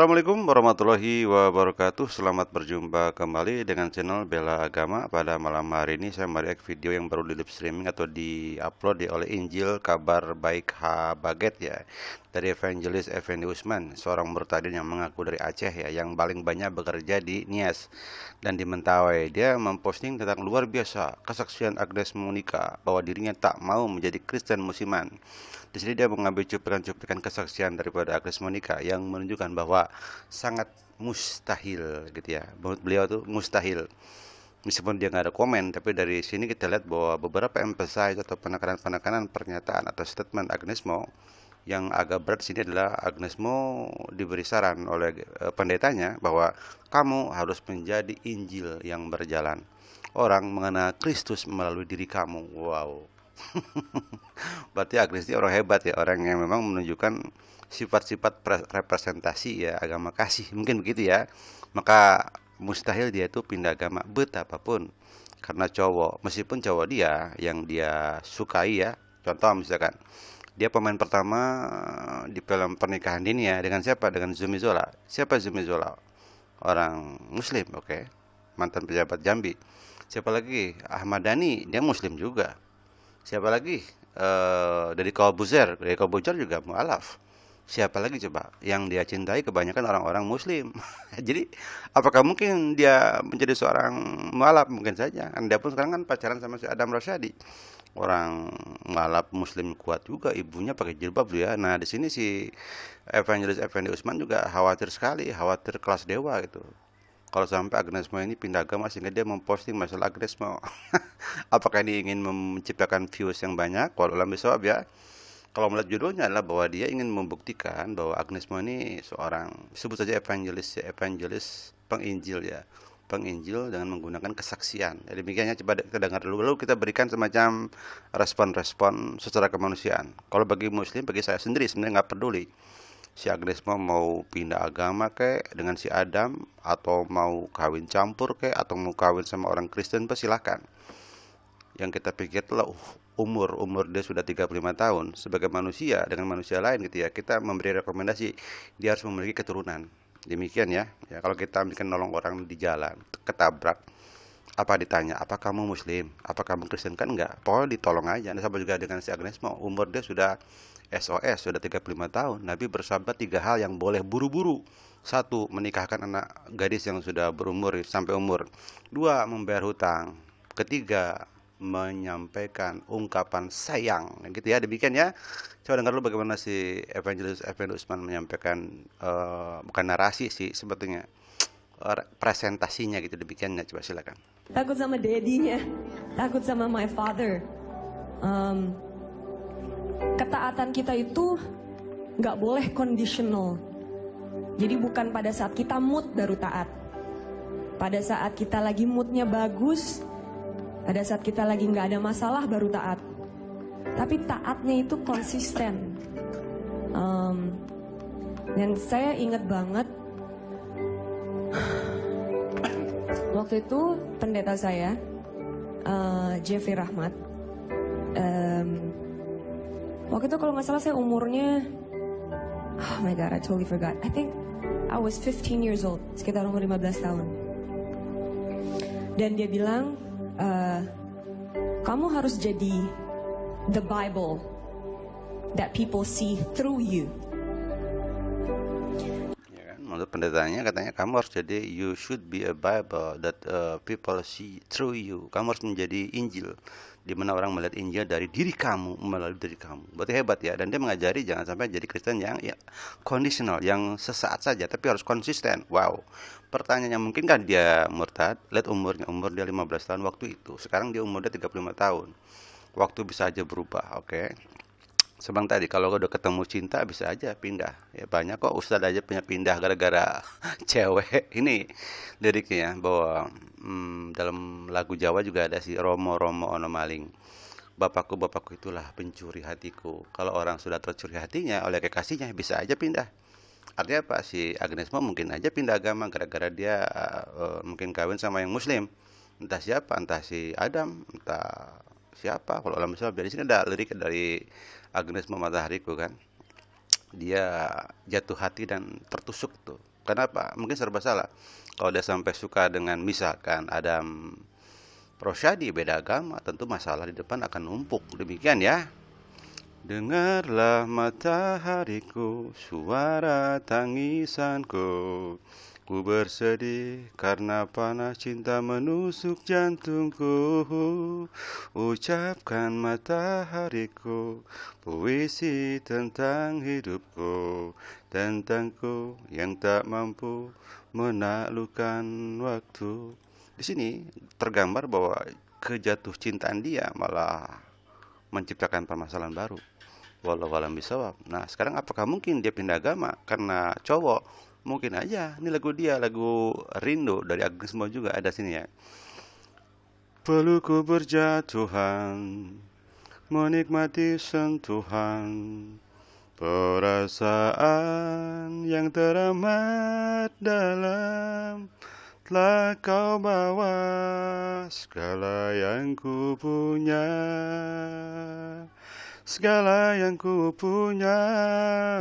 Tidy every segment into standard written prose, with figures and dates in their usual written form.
Assalamualaikum warahmatullahi wabarakatuh. Selamat berjumpa kembali dengan channel Bela Agama. Pada malam hari ini saya mereact video yang baru di live streaming atau di-upload oleh Injil Kabar Baik Baget ya, dari Evangelis Effendi Usman, seorang murtadin yang mengaku dari Aceh ya, yang paling banyak bekerja di Nias dan di Mentawai. Dia memposting tentang luar biasa kesaksian Agnes Monica bahwa dirinya tak mau menjadi Kristen musiman. Di sini dia mengambil cuplikan-cuplikan kesaksian daripada Agnes Monica yang menunjukkan bahwa sangat mustahil gitu ya. Menurut beliau tuh mustahil. Meskipun dia nggak ada komen, tapi dari sini kita lihat bahwa beberapa emphasize atau penekanan-penekanan pernyataan atau statement Agnes Mo yang agak berat sini adalah Agnes Mo diberi saran oleh pendetanya bahwa kamu harus menjadi Injil yang berjalan. Orang mengenal Kristus melalui diri kamu. Wow. Berarti Agnes ini orang hebat ya, orang yang memang menunjukkan sifat-sifat representasi ya agama kasih, mungkin begitu ya. Maka mustahil dia itu pindah agama betapapun, karena cowok, meskipun cowok dia yang dia sukai ya. Contoh misalkan dia pemain pertama di film Pernikahan Dini ya, dengan siapa? Dengan Zumi Zola. Siapa Zumi Zola? Orang Muslim, oke. Mantan pejabat Jambi. Siapa lagi? Ahmad Dhani, dia Muslim juga. Siapa lagi? Dari Kobuzer juga mualaf. Siapa lagi coba? Yang dia cintai kebanyakan orang-orang Muslim. Jadi, apakah mungkin dia menjadi seorang mualaf? Mungkin saja. Anda pun sekarang kan pacaran sama si Adam Rosyadi. Orang mualaf Muslim kuat juga, ibunya pakai jilbab tuh ya. Nah, di sini si Evangelis Effendi Usman juga khawatir sekali, khawatir kelas dewa gitu. Kalau sampai Agnes Mo ini pindah agama sehingga dia memposting masalah Agnes Mo. Apakah dia ingin menciptakan views yang banyak? Kalau dalam bisawab ya. Kalau melihat judulnya adalah bahwa dia ingin membuktikan bahwa Agnes Mo ini seorang, sebut saja evangelis ya, evangelis penginjil ya. Penginjil dengan menggunakan kesaksian. Jadi demikiannya, coba kita dengar dulu. Lalu kita berikan semacam respon-respon secara kemanusiaan. Kalau bagi Muslim, bagi saya sendiri sebenarnya nggak peduli si Agnes mau pindah agama kek dengan si Adam, atau mau kawin campur kek, atau mau kawin sama orang Kristen, silakan. Yang kita pikir telah umur dia sudah 35 tahun sebagai manusia dengan manusia lain gitu ya, kita memberi rekomendasi dia harus memiliki keturunan. Demikian ya. Ya, kalau kita mungkin nolong orang di jalan ketabrak, apa ditanya, apa kamu Muslim, apa kamu Kristen, kan enggak, pokoknya ditolong aja. Nah, sama juga dengan si Agnes Mo, umur dia sudah SOS, sudah 35 tahun. Nabi bersabda 3 hal yang boleh buru-buru. Satu, menikahkan anak gadis yang sudah berumur sampai umur. Dua, membayar hutang. Ketiga, menyampaikan ungkapan sayang, gitu ya. Demikian ya. Coba dengar dulu bagaimana si Evangelis Effendi Usman menyampaikan, bukan narasi sih sebetulnya, presentasinya gitu. Demikiannya, coba silakan. Takut sama daddy-nya, takut sama my father. Ketaatan kita itu nggak boleh conditional. Jadi bukan pada saat kita mood baru taat. Pada saat kita lagi moodnya bagus, pada saat kita lagi nggak ada masalah baru taat. Tapi taatnya itu konsisten. Dan saya ingat banget waktu itu pendeta saya, Jeffrey Rahmat. Waktu itu kalau nggak salah saya umurnya, oh my god, I totally forgot. I think I was 15 years old, sekitar umur 15 tahun. Dan dia bilang, kamu harus jadi the Bible that people see through you. Menurut pendetanya katanya kamu harus jadi, you should be a Bible that people see through you. Kamu harus menjadi Injil, di mana orang melihat Injil dari diri kamu, melalui diri kamu. Berarti hebat ya. Dan dia mengajari jangan sampai jadi Kristen yang ya, conditional, yang sesaat saja, tapi harus konsisten. Wow. Pertanyaannya, mungkin kan dia murtad? Lihat umurnya, umur dia 15 tahun waktu itu. Sekarang dia umurnya 35 tahun. Waktu bisa aja berubah, oke. Sebang tadi, kalau udah ketemu cinta bisa aja pindah. Ya banyak kok ustadz aja punya pindah gara-gara cewek. Ini liriknya ya, bahwa dalam lagu Jawa juga ada si Romo Romo ono maling. Bapakku bapakku itulah pencuri hatiku. Kalau orang sudah tercuri hatinya oleh kekasihnya bisa aja pindah. Artinya apa? Si Agnes Mo mungkin aja pindah agama gara-gara dia mungkin kawin sama yang Muslim. Entah siapa, entah si Adam, entah siapa. Kalau alam Islam, dari sini ada lirik dari Agnes Mo Matahariku kan. dia jatuh hati dan tertusuk tuh. Kenapa? Mungkin serba salah. Kalau dia sampai suka dengan misalkan Adam Rosyadi beda agama, tentu masalah di depan akan numpuk. Demikian ya. Dengarlah matahariku, suara tangisanku. Ku bersedih karena panas cinta menusuk jantungku. Ucapkan matahariku, puisi tentang hidupku, tentangku yang tak mampu menaklukkan waktu. Di sini tergambar bahwa kejatuh cintaan dia malah menciptakan permasalahan baru. Wallahu a'lam bishawab. Nah, sekarang apakah mungkin dia pindah agama karena cowok? Mungkin aja. Ini lagu dia, lagu Rindu dari Agnes Mo juga ada sini ya. Peluku berjatuhan, menikmati sentuhan, perasaan yang teramat dalam. Telah kau bawa segala yang ku punya, segala yang ku punya,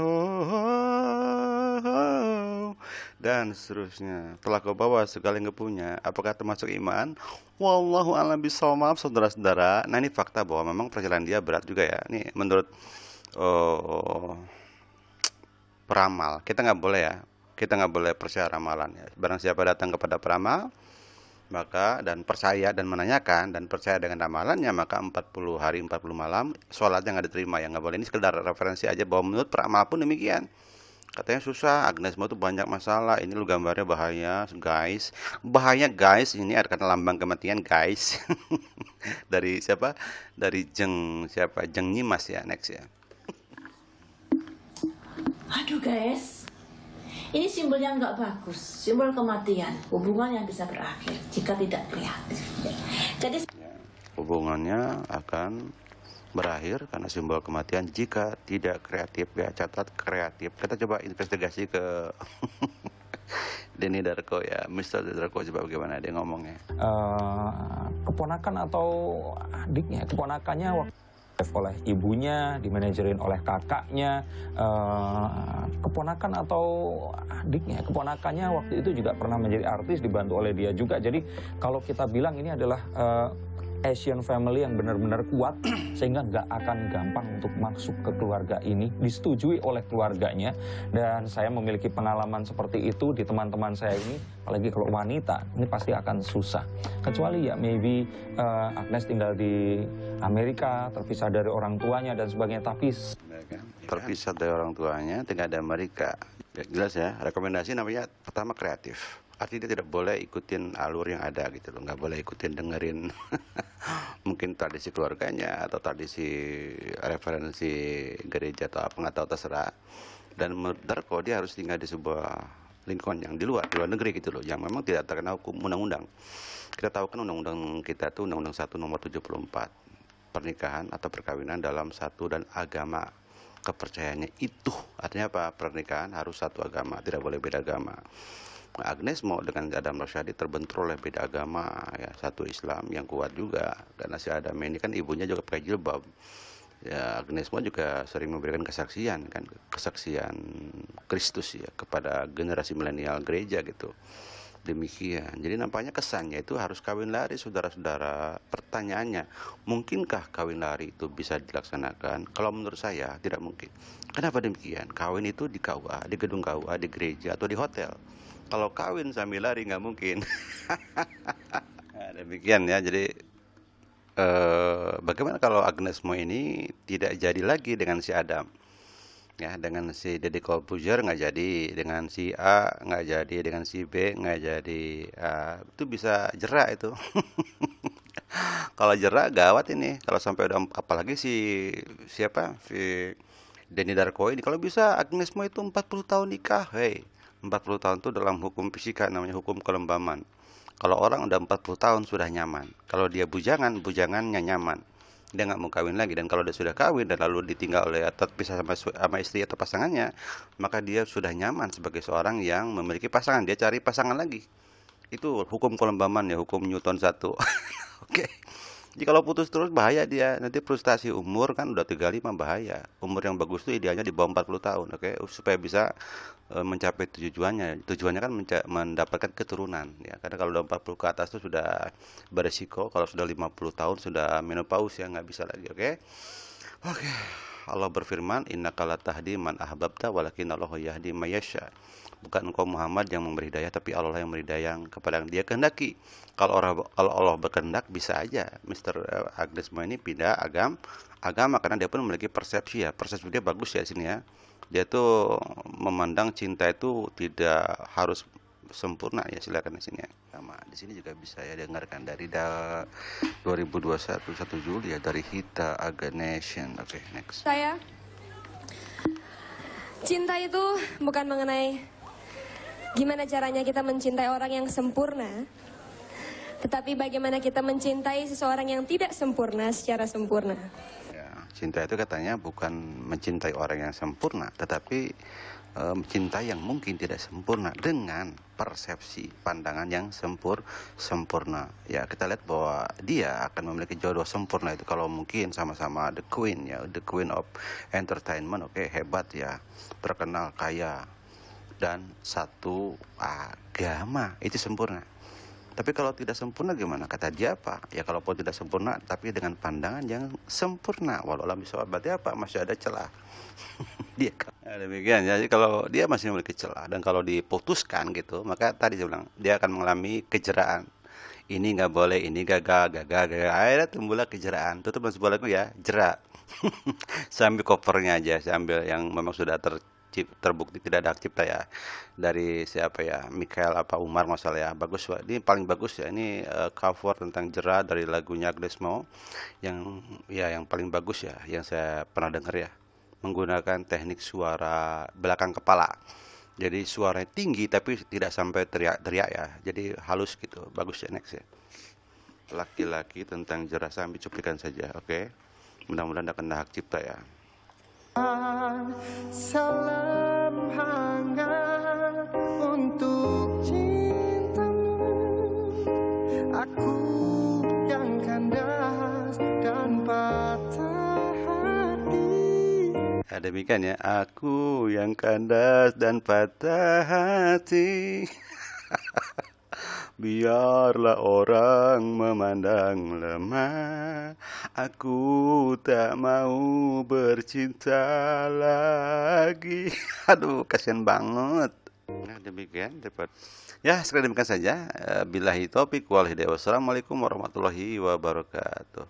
oh, oh, oh. Dan seterusnya. Telah kau bawa segala yang ku punya. Apakah termasuk iman? Wallahu a'lam bishawab, saudara-saudara. Nah, ini fakta bahwa memang perjalanan dia berat juga ya. Ini menurut peramal. Kita nggak boleh ya. Kita nggak boleh percaya ramalan ya. Barang siapa datang kepada peramal, maka dan percaya dan menanyakan dan percaya dengan ramalannya, maka 40 hari 40 malam sholatnya nggak diterima. Ya nggak boleh. Ini sekedar referensi aja bahwa menurut peramal pun demikian. Katanya susah, Agnes Mo tuh banyak masalah. Ini lu gambarnya bahaya, guys. Bahaya, guys. Ini ada kata lambang kematian, guys. Dari siapa? Dari Jeng siapa? Jeng Nyimas ya, next ya. Aduh guys, ini simbol yang nggak bagus, simbol kematian, hubungan yang bisa berakhir jika tidak kreatif. Jadi Hubungannya akan berakhir karena simbol kematian jika tidak kreatif ya. Catat kreatif. Kita coba investigasi ke Denny Darko ya, Mr. Darko, coba bagaimana dia ngomongnya. Keponakan atau adiknya, keponakannya waktu oleh ibunya, dimanajerin oleh kakaknya, keponakan atau adiknya, keponakannya waktu itu juga pernah menjadi artis, dibantu oleh dia juga. Jadi kalau kita bilang ini adalah Asian family yang benar-benar kuat, sehingga nggak akan gampang untuk masuk ke keluarga ini, disetujui oleh keluarganya. Dan saya memiliki pengalaman seperti itu di teman-teman saya ini, apalagi kalau wanita, ini pasti akan susah. Kecuali ya maybe Agnes tinggal di Amerika, terpisah dari orang tuanya dan sebagainya, tapi terpisah dari orang tuanya, tinggal di Amerika. Ya, jelas ya, rekomendasi namanya pertama kreatif. Artinya dia tidak boleh ikutin alur yang ada gitu loh, nggak boleh ikutin dengerin mungkin tradisi keluarganya atau tradisi referensi gereja atau apa, nggak tahu, terserah. Dan menurut Darko dia harus tinggal di sebuah lingkungan yang di luar negeri gitu loh, yang memang tidak terkena hukum undang-undang. Kita tahu kan undang-undang kita tuh Undang-Undang 1 nomor 74, pernikahan atau perkawinan dalam satu dan agama kepercayaannya itu. Artinya apa? Pernikahan harus satu agama, tidak boleh beda agama. Agnes Mo dengan Adam Rosyadi terbentur oleh beda agama ya, satu Islam yang kuat juga, karena si Adam ini kan ibunya juga pakai jilbab ya. Agnes Mo juga sering memberikan kesaksian kan, kesaksian Kristus ya kepada generasi milenial gereja gitu. Demikian. Jadi nampaknya kesannya itu harus kawin lari, saudara-saudara. Pertanyaannya, mungkinkah kawin lari itu bisa dilaksanakan? Kalau menurut saya tidak mungkin. Kenapa demikian? Kawin itu di KUA, di gedung KUA, di gereja atau di hotel. Kalau kawin sambil lari nggak mungkin. Nah, demikian ya. Jadi bagaimana kalau Agnes Mo ini tidak jadi lagi dengan si Adam? Ya, dengan si Deddy Corbuzier nggak jadi, dengan si A nggak jadi, dengan si B nggak jadi. Itu bisa jerak itu. Kalau jerak gawat ini. Kalau sampai udah, apalagi siapa? Si Denny Darko ini. Kalau bisa Agnes Mo itu 40 tahun nikah. Hei, 40 tahun itu dalam hukum fisika namanya hukum kelembaman. Kalau orang udah 40 tahun sudah nyaman. Kalau dia bujangan, bujangannya nyaman. Dia nggak mau kawin lagi. Dan kalau dia sudah kawin dan lalu ditinggal oleh atau pisah sama istri atau pasangannya, maka dia sudah nyaman sebagai seorang yang memiliki pasangan. Dia cari pasangan lagi. Itu hukum kelembaman ya, hukum Newton 1. Oke. Jika kalau putus terus bahaya dia. Nanti frustasi umur kan udah 35 bahaya. Umur yang bagus tuh idealnya di bawah 40 tahun, oke? Supaya bisa mencapai tujuannya. Tujuannya kan mendapatkan keturunan ya. Karena kalau udah 40 ke atas tuh sudah beresiko. Kalau sudah 50 tahun sudah menopause ya, nggak bisa lagi, oke? Oke. Allah berfirman, innaka la tahdi man ahbabta walakin Allah yahdi may yasha. Bukan engkau Muhammad yang memberi hidayah, tapi Allah yang memberi hidayah kepada yang dia kehendaki. Kalau Allah berkehendak bisa aja Mr. Agnes Mo ini pindah agama karena dia pun memiliki persepsi ya. Persepsi dia bagus ya di sini ya. Dia tuh memandang cinta itu tidak harus sempurna ya, silakan di sini ya. Sama di sini juga bisa ya dengarkan dari 2021 1 Juli ya dari Hita Aganesian. Oke, next. Saya, cinta itu bukan mengenai gimana caranya kita mencintai orang yang sempurna, tetapi bagaimana kita mencintai seseorang yang tidak sempurna secara sempurna. Ya, cinta itu katanya bukan mencintai orang yang sempurna, tetapi mencintai yang mungkin tidak sempurna dengan persepsi pandangan yang sempurna. Ya, kita lihat bahwa dia akan memiliki jodoh sempurna itu kalau mungkin sama-sama the queen ya, the queen of entertainment, oke, hebat ya, terkenal, kaya, dan satu agama, itu sempurna. Tapi kalau tidak sempurna gimana? Kata dia apa? Ya kalaupun tidak sempurna, tapi dengan pandangan yang sempurna. Walau alam bisawab, berarti apa? Masih ada celah. Dia ya, demikian. Jadi kalau dia masih memiliki celah dan kalau diputuskan gitu, maka tadi saya bilang dia akan mengalami kejeraan. Ini nggak boleh, ini gagal. Akhirnya timbullah kejeraan. Tutup dan sebelah lagu ya, jerak. Sambil covernya aja, saya ambil yang memang sudah terbukti tidak ada hak cipta ya, dari siapa ya, Michael apa Umar masalah ya, bagus Pak. Ini paling bagus ya, ini cover tentang Jera dari lagunya Agnes Mo yang ya yang paling bagus ya, yang saya pernah dengar ya, menggunakan teknik suara belakang kepala. Jadi suaranya tinggi tapi tidak sampai teriak-teriak ya, jadi halus gitu, bagus ya. Next ya, laki-laki tentang Jera, sambil cuplikan saja, oke? Mudah-mudahan tidak kena hak cipta ya. Salam hangat untuk cintamu, aku yang kandas dan patah hati. Nah, demikian ya, aku yang kandas dan patah hati. Biarlah orang memandang lemah, aku tak mau bercinta lagi. Aduh, kasihan banget. Nah, demikian dapat. Ya, sekali demikian saja. Billahi taufik wal hidayah. Wassalamualaikum warahmatullahi wabarakatuh.